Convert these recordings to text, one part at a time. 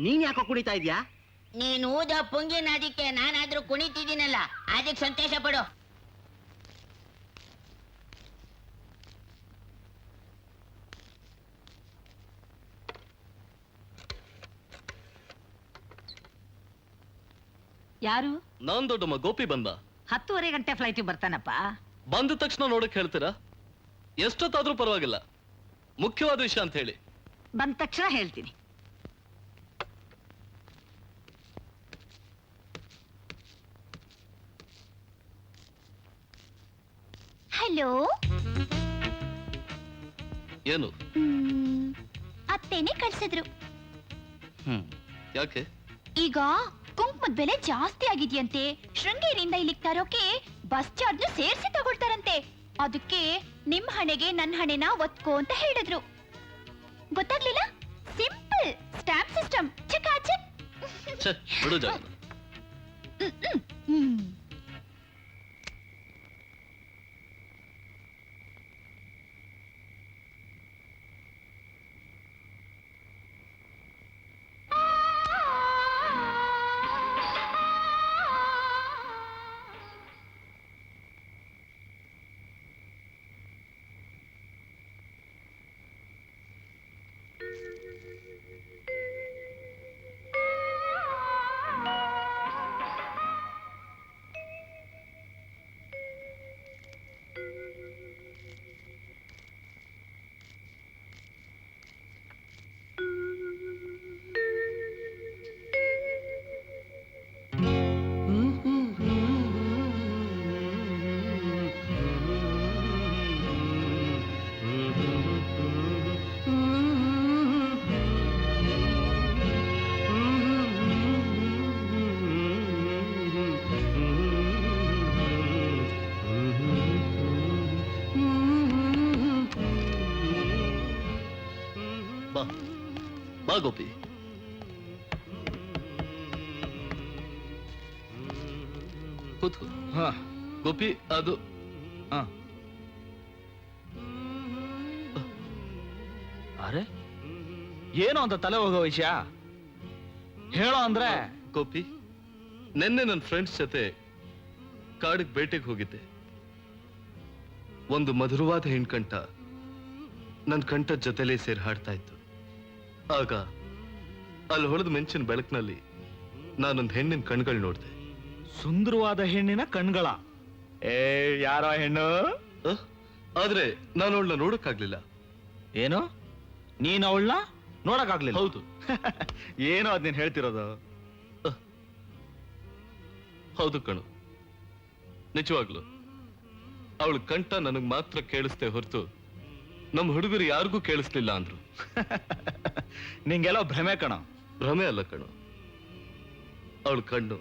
ನೀನ್ ಯಾಕೋ ಕುಣಿತಾ ಇದ್ಯಾ? ನೀನು ಊದ ಪುಂಗಿನ ಅದಕ್ಕೆ ನಾನಾದ್ರೂ ಕುಣಿತಿದ್ದೀನಲ್ಲ, ಅದಕ್ಕೆ ಸಂತೋಷ ಪಡು. ಯಾರು? ನಾನ್ ದೊಡ್ಡಮ್ಮ ಗೋಪಿ ಬಂದ. 10:30 ಗಂಟೆ ಫ್ಲೈಟ್ ಬರ್ತಾನಪ್ಪ. ಬಂದ ತಕ್ಷಣ ನೋಡಕ್ ಹೇಳ್ತೀರಾ? ಎಷ್ಟೊತ್ತಾದ್ರೂ ಪರವಾಗಿಲ್ಲ, ಮುಖ್ಯವಾದ ವಿಷಯ ಅಂತ ಹೇಳಿ. ಬಂದ ತಕ್ಷಣ ಹೇಳ್ತೀನಿ. ಹಲೋ, ಏನು? ಅತ್ತೇನೆ ಕಳ್ಸಿದ್ರು. ಯಾಕೆ? ಈಗ ಕುಂಕುಮದ ಬೆಲೆ ಜಾಸ್ತಿ ಆಗಿದ್ಯಂತೆ. ಶೃಂಗೇರಿಯಿಂದ ಇಲ್ಲಿಗೆ ತರೋಕೆ ಬಸ್ ಚಾರ್ಜ್ ಸೇರಿಸಿ ತಗೊಳ್ತಾರಂತೆ. ಅದಕ್ಕೆ ನಿಮ್ ಹಣೆಗೆ ನನ್ನ ಹಣೆನ ಒತ್ಕೋ ಅಂತ ಹೇಳಿದ್ರು. ಗೊತ್ತಾಗ್ಲಿಲ್ಲ? Simple stamp system. ಚಕಾಚಕ್. ಬಿಡು ಜಾಗ. ಬಾ ಗೋಪಿ. ಕೂತ್ಕೋ. ಗೋಪಿ, ಅದು ಅರೆ ಏನು ಅಂತ ತಲೆ ಹೋಗೋ ವಿಷಯ ಹೇಳೋ ಅಂದ್ರೆ. ಗೋಪಿ, ನೆನ್ನೆ ನನ್ನ ಫ್ರೆಂಡ್ಸ್ ಜೊತೆ ಕಾಡಿಗೆ ಬೇಟೆಗೆ ಹೋಗಿದ್ದೆ. ಒಂದು ಮಧುರವಾದ ಹೆಣ್ಕಂಠ ನನ್ನ ಕಂಠದ ಜೊತೆಲೇ ಸೇರಿ ಹಾಡ್ತಾ ಇತ್ತು. ಆಗ ಅಲ್ಲಿ ಹೊಳೆದ ಮೆಂಚಿನ ಬೆಳಕಿನಲ್ಲಿ ನಾನೊಂದು ಹೆಣ್ಣಿನ ಕಣ್ಗಳು ನೋಡ್ದೆ. ಸುಂದರವಾದ ಹೆಣ್ಣಿನ ಕಣ್ಗಳ? ಯಾರೋ ಹೆಣ್ಣು? ಆದ್ರೆ ನಾನು ಅವಳನ್ನ ನೋಡಕ್ಕಾಗ್ಲಿಲ್ಲ. ಏನು, ನೀನ್ ಅವಳನ್ನ ನೋಡಕ್ಕಾಗ್ಲಿಲ್ಲ? ಹೌದು. ಏನು ಅದ್ ನೀನ್ ಹೇಳ್ತಿರೋದು? ಹೌದು ಕಣು, ನಿಜವಾಗ್ಲು ಅವಳ ಕಂಠ ನನಗ್ ಮಾತ್ರ ಕೇಳಿಸ್ತೆ ಹೊರತು ನಮ್ಮ ಹುಡುಗರು ಯಾರಿಗೂ ಕೇಳಿಸ್ಲಿಲ್ಲ ಅಂದ್ರು. ನಿಂಗೆಲ್ಲೋ ಭ್ರಮೆ ಕಣ. ಭ್ರಮೆ ಅಲ್ಲ ಕಣು, ಅವಳ ಕಣ್ಣು,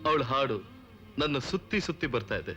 ಅವಳ ಹಾಡು ನನ್ನ ಸುತ್ತಿ ಸುತ್ತಿ ಬರ್ತಾ ಇದೆ.